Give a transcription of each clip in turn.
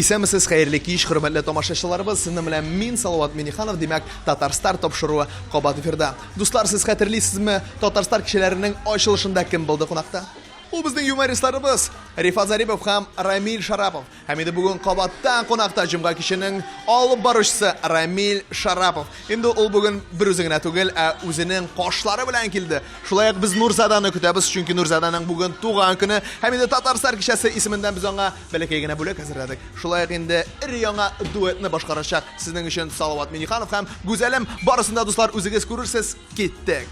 Исәмесез, хәерле кич, хөрмәтле тамашачыларыбыз, сезнең белән мин Салават Миниханов, димәк, Татарстар тапшыруы кабат эфирда. Дуслар, сез хәтерлисезме, Татарстар кешеләренең ачылышында кем булды кунакта? Ул безнең юмористларыбыз Рифат Зарипов һәм Рамил Шарапов. Һәм инде бүген кабаттан кунакта җомга киченең алып баручысы Рамил Шарапов. Инде ул бүген бер үзе генә түгел, үзенең кашлары белән килде. Шулай ук без Нурзаданы көтәбез, чөнки Нурзаданың бүген туган көне. Һәм инде Татарстар кичәсе исемендән без аңа бәләкәй генә бүләк әзерләдек. Шулай ук инде ир-яңа дуэтны башкарачак сезнең өчен Салават Миниханов һәм Гүзәлем. Барысында дуслар үзегез күрерсез. Киттек.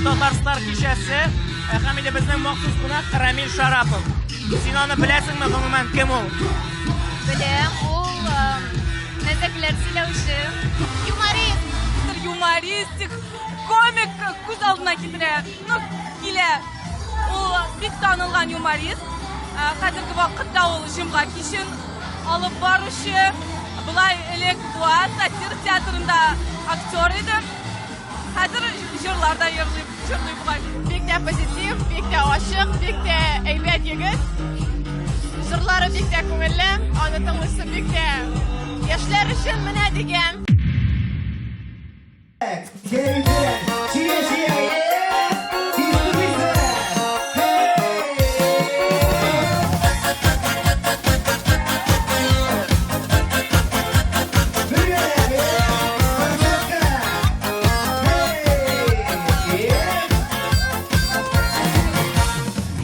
Татарстар кичәсе, һәм инде безнең махсус кунак Рамил Шарапов. Син аны беләсеңме, гомумән кем ул? Беләм, ул нәзәкләр сөйләүче, юморист, комик күз алдына китерә. Килә. Ул бик танылган юморист. Хәзерге вакытта ул җомга кичен алып баручы. Булай элек сатир театрында актер иде. Хәзер җырларда йырлый булган. бик тә позитив, бик тә ачык, бик тә әйбәт егет. Җырлары бик тә күңелле, аны тыңлыйсы бик тә яшьләр өчен менә дигән.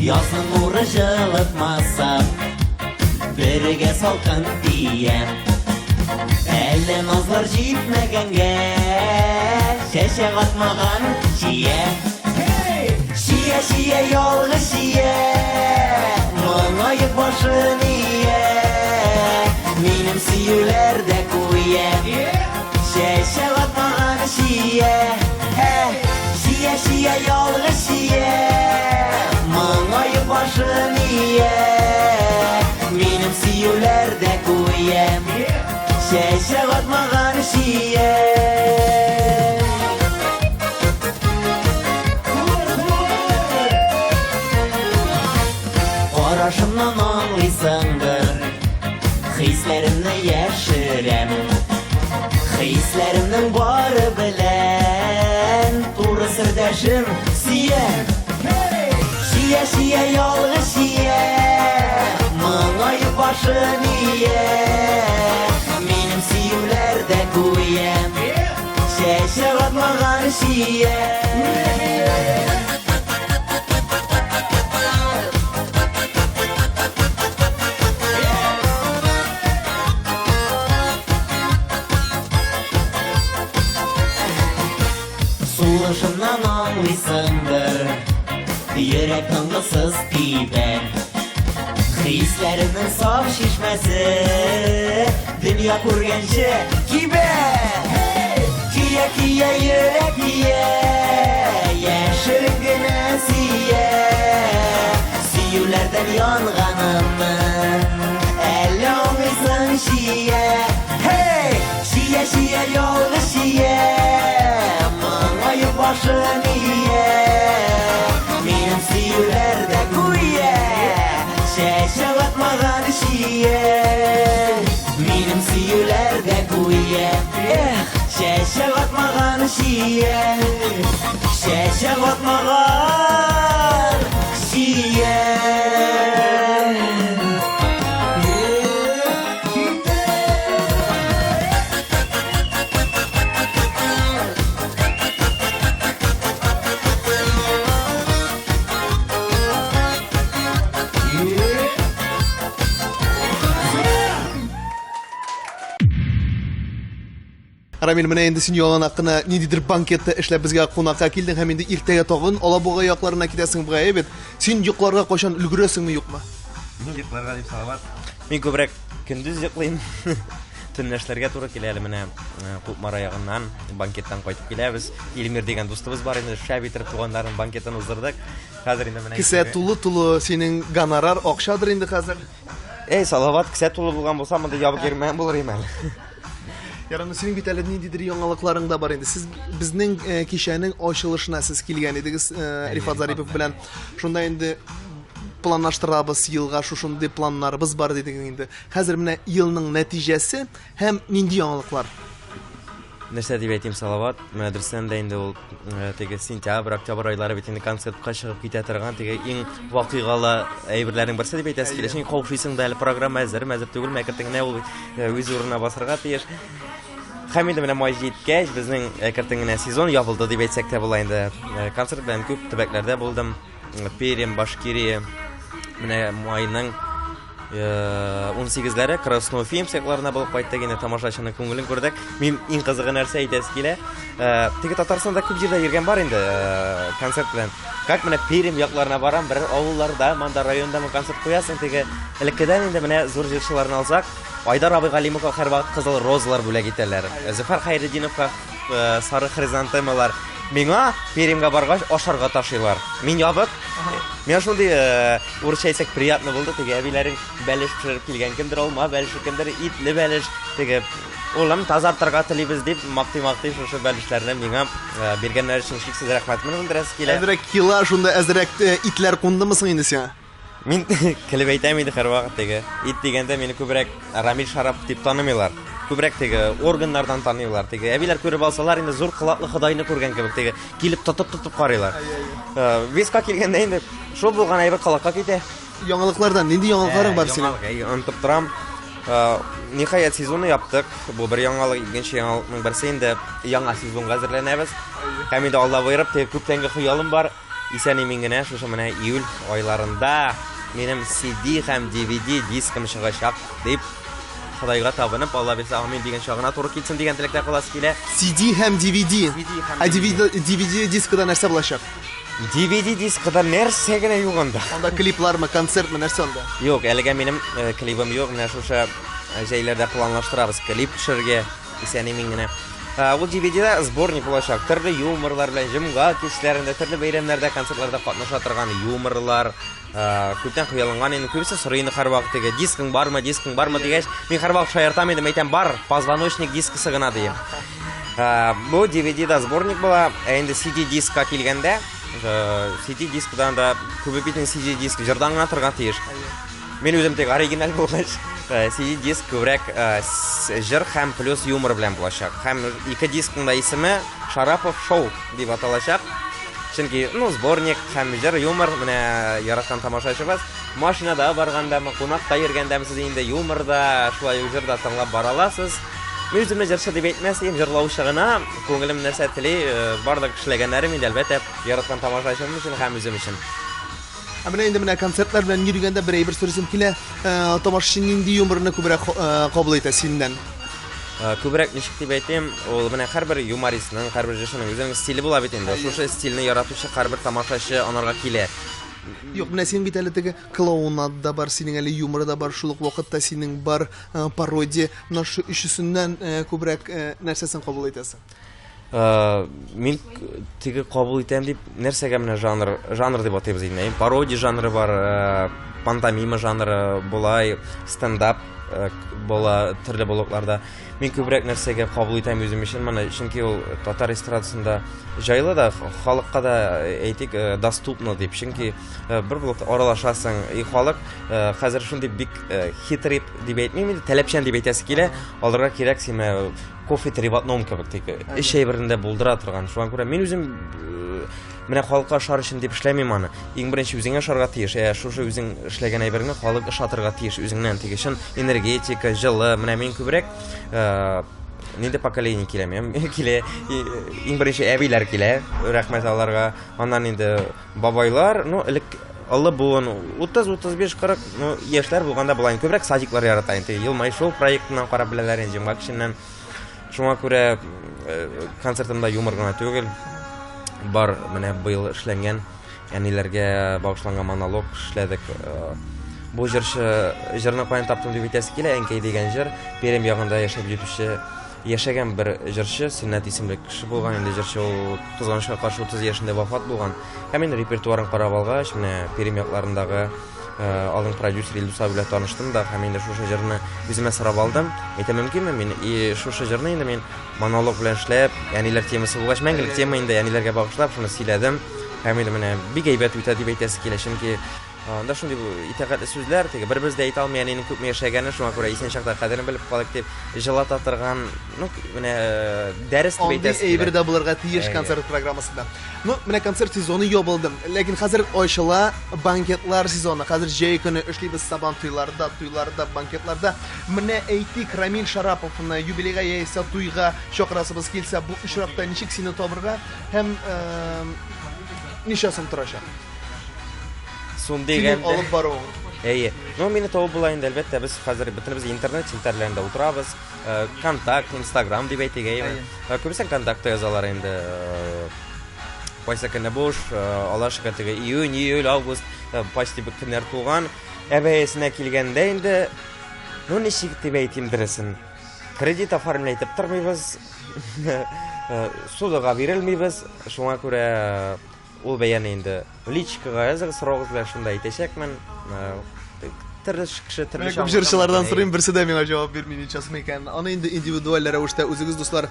Yazın nuru жылытмаса, бірге салқын тием. Әлі назлар җитмәгәнгә, чәчәк атмаган чия. Чия, ялгыз чия, моңаеп башын ия. Минем сөюләрдә куя, чәчәк атмаган чия. Чия, ялгыз чия, моңаеп башын ия. Минем сөюләрдә куя, чәчәк атмаган чия. Карашымнан аңлыйсыңдыр, хисләремне яшерәм. Хисләремнең бары белән туры сердәшем сөям. Чия, ялгыз чия, моңаеп башын ия. Минем сөюләрдә куям, чәчәк атмаган чия. Сулышымнан аңлыйсыңдыр, йөрәк тынгысыз тибән. Хисләремнең саф чишмәсе, дөнья күргәнче кибән. Кия, йөрәк кия, яшерен генә сөя. Сөюләрдән янганымны, әллә аңлыйсың чия. Чия, ялгыз чия, моңаеп башын ия. Минем сөюләрдә куя, чәчәк атмаган чия. Минем сөюләрдә куя, чәчәк атмаган чия. Чәчәк атмаган чия. Рамил, менә инде син ялан хакына ниндидер банкетта эшләп безгә кунакка килдең һәм инде иртәгә тагын Алабуга якларына китәсең бугай бит. Син йокларга кайчан өлгерәсеңме юкмы? Мин йокларга дип Салават. Мин күбрәк көндез йоклыйм. Төнләшләргә туры килә әле менә Кулмара ягыннан банкеттан кайтып киләбез. Илмир дигән дустыбыз бар инде, шәп итеп туганнарын банкеттан уздырдык. Хәзер инде менә. Кисә тулы синең гонорар акчадыр инде хәзер. Салават, кисә тулы булган булса, монда ябык йөрмәгән булыр имән. Яраны синең бит әле ниндидер яңалыкларың да бар инде. Сез безнең кичәнең ачылышына сез килгән идегез Рифат Зарипов белән. Шунда инде планлаштырабыз елга шушындый планнарыбыз бар дидек инде. Хәзер менә елның нәтиҗәсе һәм нинди яңалыклар? Нәрсә дип әйтим, Салават, менә дөрестән дә инде ул теге сентябрь, октябрь айлары бит инде концертка чыгып китә торган теге иң вакыйгалы әйберләрнең берсе дип әйтәсе килә. Чөнки каушыйсың да әле программа әзер түгел, мәкертеңне ул үз урынына басырга тиеш. Һәм инде менә май җиткәч, безнең мәкертеңне сезон ябылды дип әйтсәк тә була инде. Концерт белән күп төбәкләрдә булдым. Пермь, Башкирия, менә майның 18-ләре Красной Уфим сәкларына булып кайттык, инде тамашачының күңелен күрдек. Мин иң кызыгы нәрсә әйтәсе килә. Теге Татарстанда күп җирдә йөргән бар инде концерт белән. Как менә Пермь якларына барам, бер авылларда, монда районда концерт куясың, теге элеккедән инде менә зур җырчыларны алсак, Айдар абый Галимовка һәрвакыт кызыл розалар бүләк итәләр. Зөфәр Хәйретдиновка сары хризантемалар. Миңа Пермьгә баргач ашарга ташыйлар. Мин ябык. Мен шундый урысча әйтсәк приятно булды. Теге әбиләрен бәлеш пешереп килгән, кемдер алма бәлеш, кемдер итле бәлеш. Теге улым тазартырга телибез дип мактый шушы бәлешләрне миңа биргәннәр өчен шиксез рәхмәтне белдерәсе килә. Әзрәк кила шунда әзрәк итләр кундымы соң инде сиңа? Мин килеп әйтәм инде һәрвакыт теге ит дигәндә мине күбрәк Рамил Шарапов дип танымыйлар. Күбрәк теге органнардан таныйлар. Теге әбиләр күреп алсалар инде зур кылатлы Ходайны күргән кебек теге килеп тотып карыйлар. Виска килгәндә инде шул булган әйбер калакка китә. Яңалыклардан нинди яңалыкларың бар синең? Онытып торам. Ниһаять сезонны яптык. Бу бер яңалык, икенче яңалыкның берсе инде яңа сезонга әзерләнәбез. Һәм инде Алла боерып, теге күптәнге хыялым бар. Исән-имин генә шушы менә июль айларында минем CD һәм DVD дискым чыгачак дип Ходайга табынып, Алла бирсә, амин дигән чагына туры килсен дигән теләктә каласы килә. CD һәм DVD. DVD дискыда нәрсә булачак? DVD дискыда нәрсә генә юк анда. Анда клиплармы, концертмы, нәрсә анда? Юк, әлегә минем клибым юк. Менә шушы җәйләрдә планлаштырабыз клип төшерергә. Исән-имин генә. Ул DVD-дә сборник булачак. Төрле юморлар белән җомга кичләрендә, төрле бәйрәмнәрдә, концертларда катнаша торган юморлар, күптән хыялланган инде күбесе сорыйны һәрвакыт теге дискың бармы дигәч, мин һәрвакыт шаяртам инде, әйтәм бар, позвоночник дискысы гына дигән. Бу DVD-да сборник була, инде CD диска килгәндә, CD дискадан да күбе бит CD диск җырдан гына торган тиеш. Мин үзем тек оригиналь булгач, CD диск күбрәк җыр һәм плюс юмор белән булачак. Һәм ике дискның да исеме Шарапов шоу дип аталачак. Чөнки, сборник һәм җыр, юмор, менә яраткан тамашачыбыз машинада барганда, кунакта йөргәндә сез инде юморда, шулай җырда тыңлап бара аласыз. Мин үземне җырчы дип әйтмәсәм, җырлаучы гына, күңелем нәрсә тели, барлык эшләгәннәрем инде әлбәттә яраткан тамашачым өчен һәм үзем өчен. Менә инде менә концертлар белән йөргәндә бер әйбер сүрсем килә, тамашачы нинди юморны күбрәк кабул итә синнән? Күбрәк ничек дип әйтим, ул менә һәрбер юмористның, һәрбер җырчының үзенең стиле була бит инде. Шушы стильне яратучы һәрбер тамашачы анарга килә. Юк, менә синең бит әле теге клоунад да бар, синең әле юмор да бар, шул ук вакытта синең бар пародия. Менә шу өчесеннән күбрәк нәрсәсен кабул итәсең? Мин теге кабул итәм дип, нәрсәгә менә жанр дип атыйбыз инде. Пародия жанры бар, пантомима жанры, булай стендап була төрле блокларда. Мин күбрәк нәрсәгә кабул итәм үзем өчен, менә чөнки ул татар эстрадасында җайлы да, халыкка да әйтик, доступны дип. Чөнки бер блокта аралашасың, халык хәзер шундый бик хитрый дип әйтмим, таләпчән дип әйтәсе килә, алырга кирәк сине кофе трибатном кебек теге эш әйберендә булдыра торган. Шуңа күрә мин үзем менә халыкка ашар өчен дип эшләмим аны. Иң беренче үзеңә ашарга тиеш. Шушы үзең эшләгән әйберне халык ышатырга тиеш үзеңнән. Теге өчен энергетика, җылы, менә мин күбрәк нинди поколение килә. Мен килә, иң беренче әбиләр килә. Рәхмәт аларга. Аннан инде бабайлар, элек Алла буын 30-35 40 яшьләр булганда булган күбрәк садиклар ярата инде. Елмай шоу проектыннан карап беләләр инде җомга кешеннән. Шуңа күрә концертымда юмор гына түгел, бар менә быел эшләнгән, әниләргә багышланган монолог эшләдек. Бу җырчы җырны каян таптым дип әйтәсе килә, әнкәй дигән җыр, Пермь ягында яшәп җитүче яшәгән бер җырчы, Сөннәт исемле кеше булган, инде җырчы ул кызганычка каршы 30 яшендә вафат булган. Һәм инде репертуарын карап алгач, менә Пермь якларындагы алын продюсер Илдус белән таныштым да, һәм инде шушы җырны үземә сорап алдым. Әйтәм мөмкинме, мин шушы җырны инде мин монолог белән эшләп, яниләр темасы булгач, мәңгелек тема инде яниләргә багышлап шуны сөйләдем. Һәм инде менә бик әйбәт үтә дип әйтәсе килә, чөнки анда шундый итәгатьле сүзләр, теге бер-берез дә әйтә алмый, янинең күпме яшәгәне, шуңа күрә исән чакта кадерен белеп калык дип җылата торган, менә дәрес дип әйтәсе. Андый әйбер дә булырга тиеш концерт программасында. Менә концерт сезоны ябылды. Ләкин хәзер ачыла банкетлар сезоны. Хәзер җәй көне эшлибез сабан туйларда, банкетларда. Менә әйтик, Рамил Шараповны юбилейга яисә туйга чакырасыбыз килсә, бу очракта ничек сине табырга һәм ничә сум торачак? Сум дигәндә алып бару. Мине табып була инде, әлбәттә, без хәзер бөтенебез интернет селтәрләрендә утырабыз. Контакт, Instagram дип әйтегәйме. Күбесен контакты язалар инде. Кайсы көне буш, Алла шөкер, теге июнь, июль, август, почти бер көннәр туган. Әбәясенә килгәндә инде, ничек дип әйтим дөресен. Кредит оформлайтып тормыйбыз. Судага бирелмибез. Шуңа күрә ул бәян инде личкага языгыз, сорагыз белән шунда әйтәчәкмен. Төрле кеше төрле Күп җырчылардан сорыйм, берсе дә миңа җавап бирми, ничәсме икән. Аны инде индивидуаль рәвештә үзегез дуслар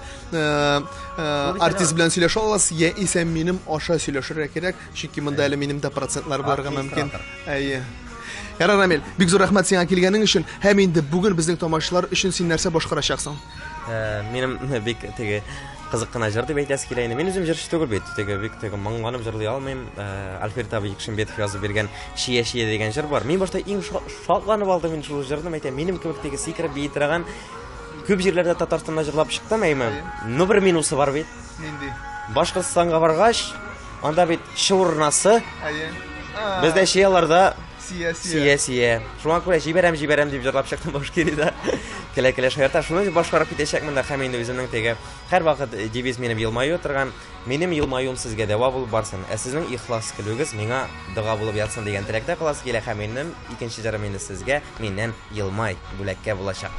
артист белән сөйләшә аласыз, яисә минем аша сөйләшергә кирәк, чөнки монда әле минем дә процентлар булырга мөмкин. Ярар, Рамил, бик зур рәхмәт сиңа килгәнең өчен. Һәм инде бүген безнең тамашачылар өчен син нәрсә башкарачаксың? Минем бик теге кызык кына җыр дип әйтәсе килә инде. Мин үзем җырчы түгел бит. Теге бик теге моңланып җырлый алмыйм. Альфред абый Икшембетов язып биргән "Шия-шия" дигән җыр бар. Мин башта иң шатланып алдым мин шул җырны. Әйтәм, минем кебек теге сикереп бии торган күп җирләрдә Татарстанда җырлап чыктым, бер минусы бар бит. Нинди? Башкортстанга баргач, анда бит шурнасы. Бездә шияларда Сия. Шуңа күрә җибәрәм дип җырлап чыктым Башкирida. Келә-келә шаярта, шуны башкарып китәчәкмен дә, һәм инде үземнең теге һәрвакыт девиз минем елмаю торган, минем елмаюм сезгә дәва булып барсын, ә сезнең ихлас көлүгез миңа дога булып ятсын дигән теләктә каласы килә, һәм минем икенче җырым инде сезгә миннән елмай бүләккә булачак.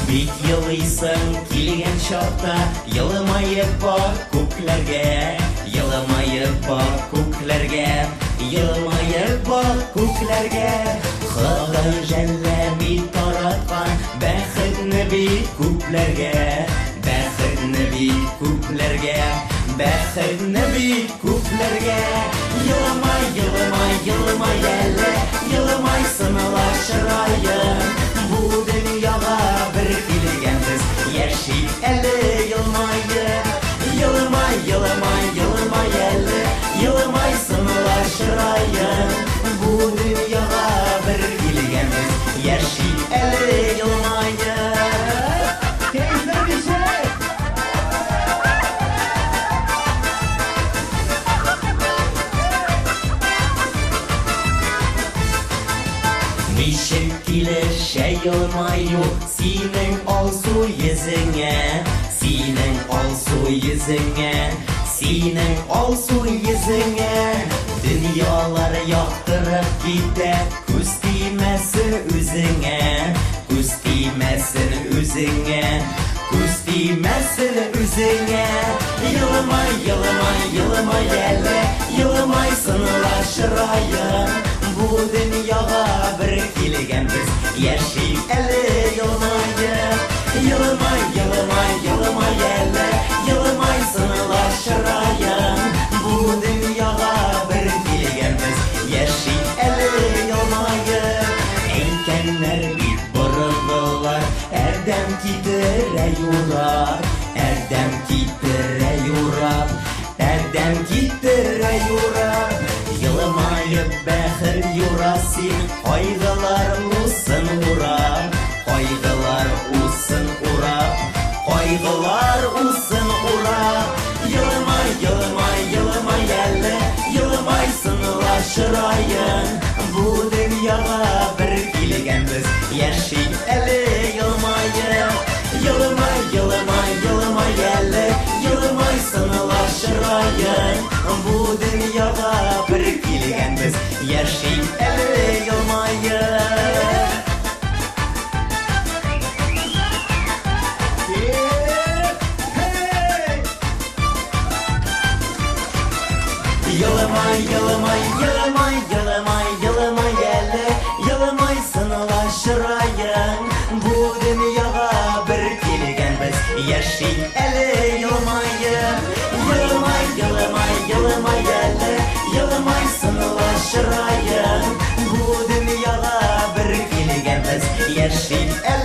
Бик елыйсың килгән чакта, елмаеп бар күкләргә, елмаеп бар күкләргә, елмаеп бар күкләргә. Ходай җәлләми тараткан бәхетне бит күкләргә, бәхетне бит күкләргә, бәхетне бит күкләргә. Елмай, елмай, елмай әле, елмай сынала чырайым. Бу дөньяга бер килгәнбез, яшик әле елмайып. Елмай, елмай, елмай әле, елмай сынала чырайым. Бу дөньяга бер килгәнбез, яшик әле елмайып. Кайда бишек? Ничек килешә елмаю синең алсу йөзеңә, синең алсу йөзеңә, синең алсу йөзеңә. Дөньялар яктырып китә, күз тимәсен үзеңә, күз тимәсен үзеңә, күз тимәсен үзеңә. Елмай, елмай, елмай әле, елмай сынала чырайым. Бу дөньяга бер килгәнбез, яшик әле елмайып. Елмай, елмай, елмай әле, елмай сынала чырайым. Бу дөньяга бер килгәнбез, яшик әле елмайып. Әйткәннәр бит борыгылар, әрдәм китерә юрап, әрдәм китерә юрап, әрдәм китерә юрап. Елмаеп бәхер юраси, кайгылар усын урап, кайгылар усын урап, кайгылар усын урап. Елмай, елмай, елмай әле, елмай сынала şırayın Bu dünyaya bir kilgenbiz Yaşayıp eli yılmayın Yılmay, yılmay, yılmay eli Yılmay sanıla şırayın Bu dünyaya bir kilgenbiz Yaşayıp eli yılmayın Yılmay, yılmay, yılmay, yılmay, yılmay elle Yılmay sanıla şırayın Bu dünyaya bir kilgenbiz Yaşayıp eli yılmayın Yılmay, yılmay, yılmay elle Yılmay sanıla şırayın Bu dünyaya bir kilgenbiz Yaşayıp eli